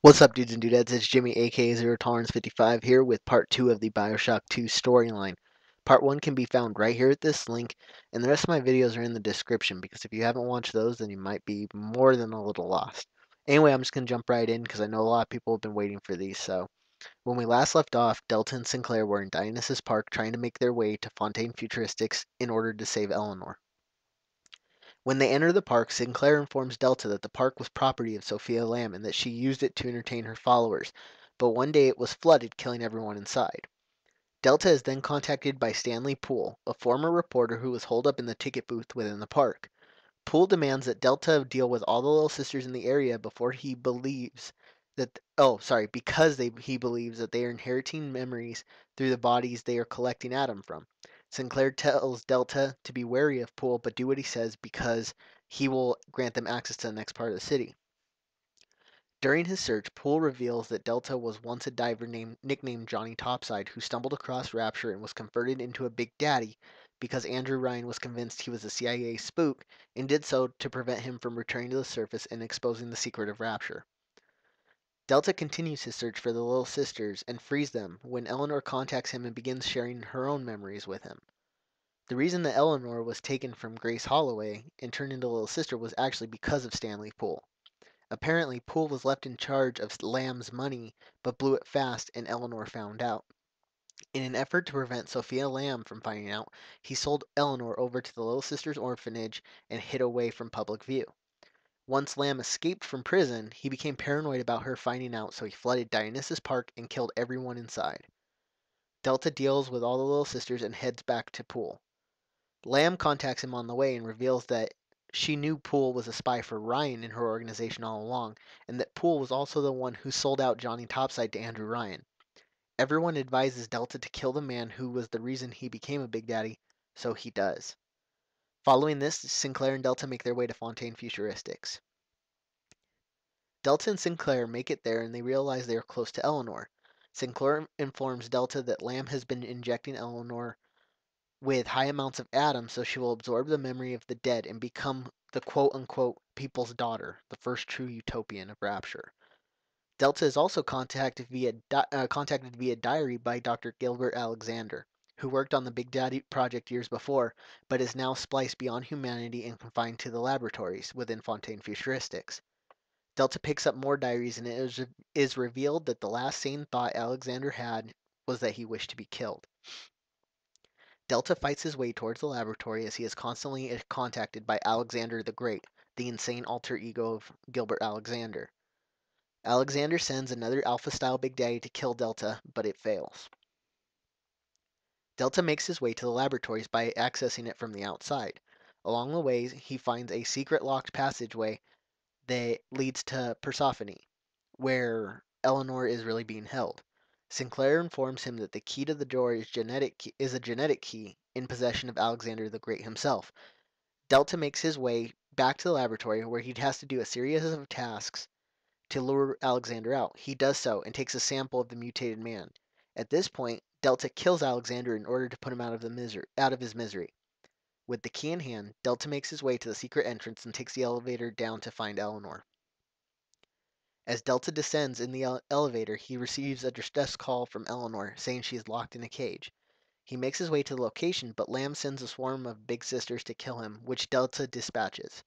What's up, dudes and dudettes? It's Jimmy, aka Zero Tolerance 55, here with part 2 of the BioShock 2 storyline. Part 1 can be found right here at this link, and the rest of my videos are in the description, because if you haven't watched those, then you might be more than a little lost. Anyway, I'm just going to jump right in, because I know a lot of people have been waiting for these. So, when we last left off, Delta and Sinclair were in Dionysus Park trying to make their way to Fontaine Futuristics in order to save Eleanor. When they enter the park, Sinclair informs Delta that the park was property of Sophia Lamb and that she used it to entertain her followers, but one day it was flooded, killing everyone inside. Delta is then contacted by Stanley Poole, a former reporter who was holed up in the ticket booth within the park. Poole demands that Delta deal with all the little sisters in the area before he believes that he believes that they are inheriting memories through the bodies they are collecting Adam from. Sinclair tells Delta to be wary of Poole but do what he says because he will grant them access to the next part of the city. During his search, Poole reveals that Delta was once a diver nicknamed Johnny Topside who stumbled across Rapture and was converted into a Big Daddy because Andrew Ryan was convinced he was a CIA spook and did so to prevent him from returning to the surface and exposing the secret of Rapture. Delta continues his search for the little sisters and frees them when Eleanor contacts him and begins sharing her own memories with him. The reason that Eleanor was taken from Grace Holloway and turned into a little sister was actually because of Stanley Poole. Apparently, Poole was left in charge of Lamb's money, but blew it fast, and Eleanor found out. In an effort to prevent Sophia Lamb from finding out, he sold Eleanor over to the Little Sisters orphanage and hid away from public view. Once Lamb escaped from prison, he became paranoid about her finding out, so he flooded Dionysus Park and killed everyone inside. Delta deals with all the Little Sisters and heads back to Poole. Lamb contacts him on the way and reveals that she knew Poole was a spy for Ryan in her organization all along, and that Poole was also the one who sold out Johnny Topside to Andrew Ryan. Everyone advises Delta to kill the man who was the reason he became a Big Daddy, so he does. Following this, Sinclair and Delta make their way to Fontaine Futuristics. Delta and Sinclair make it there and they realize they are close to Eleanor. Sinclair informs Delta that Lamb has been injecting Eleanor with high amounts of Adam so she will absorb the memory of the dead and become the quote unquote people's daughter, the first true utopian of Rapture. Delta is also contacted via diary by Dr. Gilbert Alexander, who worked on the Big Daddy project years before, but is now spliced beyond humanity and confined to the laboratories within Fontaine Futuristics. Delta picks up more diaries and it is revealed that the last sane thought Alexander had was that he wished to be killed. Delta fights his way towards the laboratory as he is constantly contacted by Alexander the Great, the insane alter ego of Gilbert Alexander. Alexander sends another Alpha-style Big Daddy to kill Delta, but it fails. Delta makes his way to the laboratories by accessing it from the outside. Along the way, he finds a secret locked passageway that leads to Persephone, where Eleanor is really being held. Sinclair informs him that the key to the door is a genetic key in possession of Alexander the Great himself. Delta makes his way back to the laboratory where he has to do a series of tasks to lure Alexander out. He does so and takes a sample of the mutated man. At this point, Delta kills Alexander in order to put him out of his misery. With the key in hand, Delta makes his way to the secret entrance and takes the elevator down to find Eleanor. As Delta descends in the elevator, he receives a distress call from Eleanor saying she is locked in a cage. He makes his way to the location, but Lamb sends a swarm of big sisters to kill him, which Delta dispatches.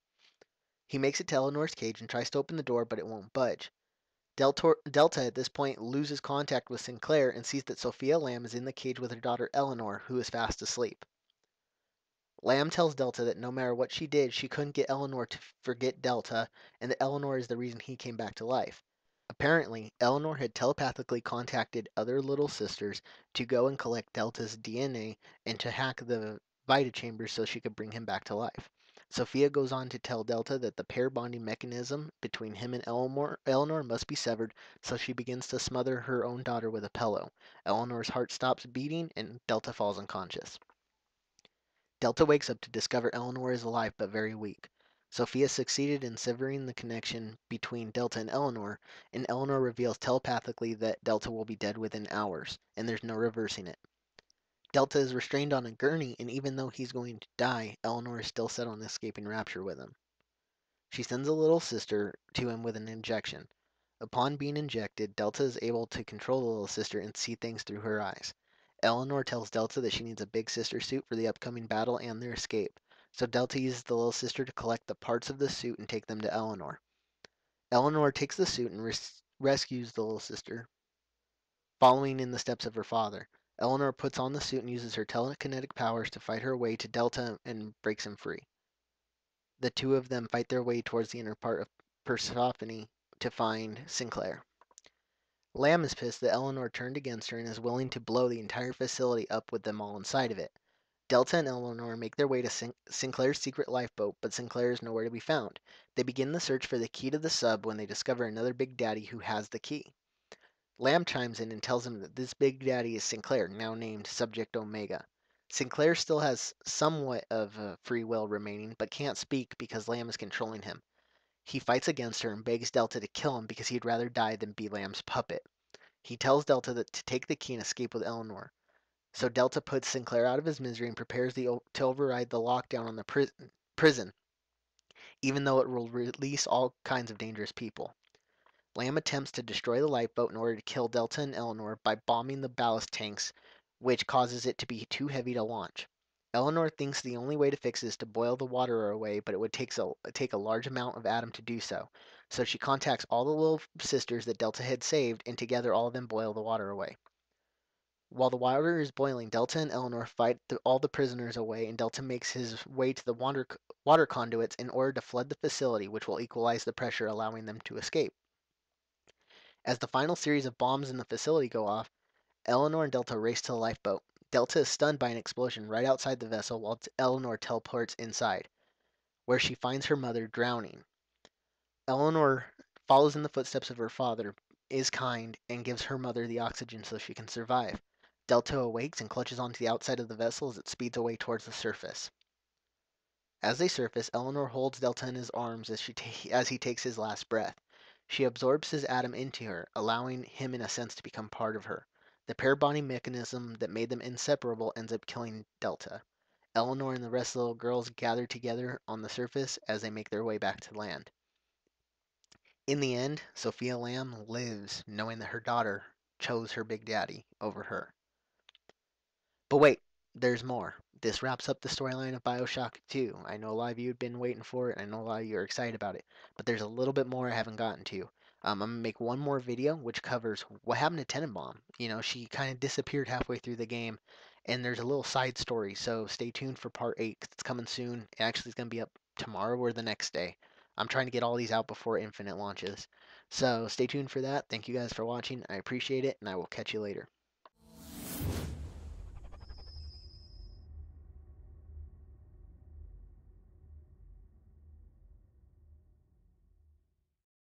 He makes it to Eleanor's cage and tries to open the door, but it won't budge. Delta at this point loses contact with Sinclair and sees that Sophia Lamb is in the cage with her daughter Eleanor, who is fast asleep. Lamb tells Delta that no matter what she did, she couldn't get Eleanor to forget Delta, and that Eleanor is the reason he came back to life. Apparently, Eleanor had telepathically contacted other little sisters to go and collect Delta's DNA and to hack the Vita chamber so she could bring him back to life. Sophia goes on to tell Delta that the pair bonding mechanism between him and Eleanor must be severed, so she begins to smother her own daughter with a pillow. Eleanor's heart stops beating and Delta falls unconscious. Delta wakes up to discover Eleanor is alive but very weak. Sophia succeeded in severing the connection between Delta and Eleanor reveals telepathically that Delta will be dead within hours, and there's no reversing it. Delta is restrained on a gurney, and even though he's going to die, Eleanor is still set on escaping Rapture with him. She sends a little sister to him with an injection. Upon being injected, Delta is able to control the little sister and see things through her eyes. Eleanor tells Delta that she needs a big sister suit for the upcoming battle and their escape, so Delta uses the little sister to collect the parts of the suit and take them to Eleanor. Eleanor takes the suit and rescues the little sister, following in the steps of her father. Eleanor puts on the suit and uses her telekinetic powers to fight her way to Delta and breaks him free. The two of them fight their way towards the inner part of Persephone to find Sinclair. Lamb is pissed that Eleanor turned against her and is willing to blow the entire facility up with them all inside of it. Delta and Eleanor make their way to Sinclair's secret lifeboat, but Sinclair is nowhere to be found. They begin the search for the key to the sub when they discover another Big Daddy who has the key. Lamb chimes in and tells him that this Big Daddy is Sinclair, now named Subject Omega. Sinclair still has somewhat of free will remaining, but can't speak because Lamb is controlling him. He fights against her and begs Delta to kill him because he'd rather die than be Lamb's puppet. He tells Delta to take the key and escape with Eleanor. So Delta puts Sinclair out of his misery and prepares to override the lockdown on the prison, even though it will release all kinds of dangerous people. Lamb attempts to destroy the lifeboat in order to kill Delta and Eleanor by bombing the ballast tanks, which causes it to be too heavy to launch. Eleanor thinks the only way to fix it is to boil the water away, but it would take a large amount of Adam to do so. So she contacts all the little sisters that Delta had saved, and together all of them boil the water away. While the water is boiling, Delta and Eleanor fight all the prisoners away, and Delta makes his way to the water conduits in order to flood the facility, which will equalize the pressure, allowing them to escape. As the final series of bombs in the facility go off, Eleanor and Delta race to the lifeboat. Delta is stunned by an explosion right outside the vessel while Eleanor teleports inside, where she finds her mother drowning. Eleanor follows in the footsteps of her father, is kind, and gives her mother the oxygen so she can survive. Delta awakes and clutches onto the outside of the vessel as it speeds away towards the surface. As they surface, Eleanor holds Delta in his arms as he takes his last breath. She absorbs his atom into her, allowing him in a sense to become part of her. The pair bonding mechanism that made them inseparable ends up killing Delta. Eleanor and the rest of the little girls gather together on the surface as they make their way back to land. In the end, Sophia Lamb lives knowing that her daughter chose her Big Daddy over her. But wait, there's more. This wraps up the storyline of BioShock 2. I know a lot of you have been waiting for it, and I know a lot of you are excited about it, but there's a little bit more I haven't gotten to. I'm going to make one more video which covers what happened to Tenenbaum. You know, she kind of disappeared halfway through the game, and there's a little side story, so stay tuned for part 8 because it's coming soon. It actually is going to be up tomorrow or the next day. I'm trying to get all these out before Infinite launches. So stay tuned for that. Thank you guys for watching. I appreciate it, and I will catch you later.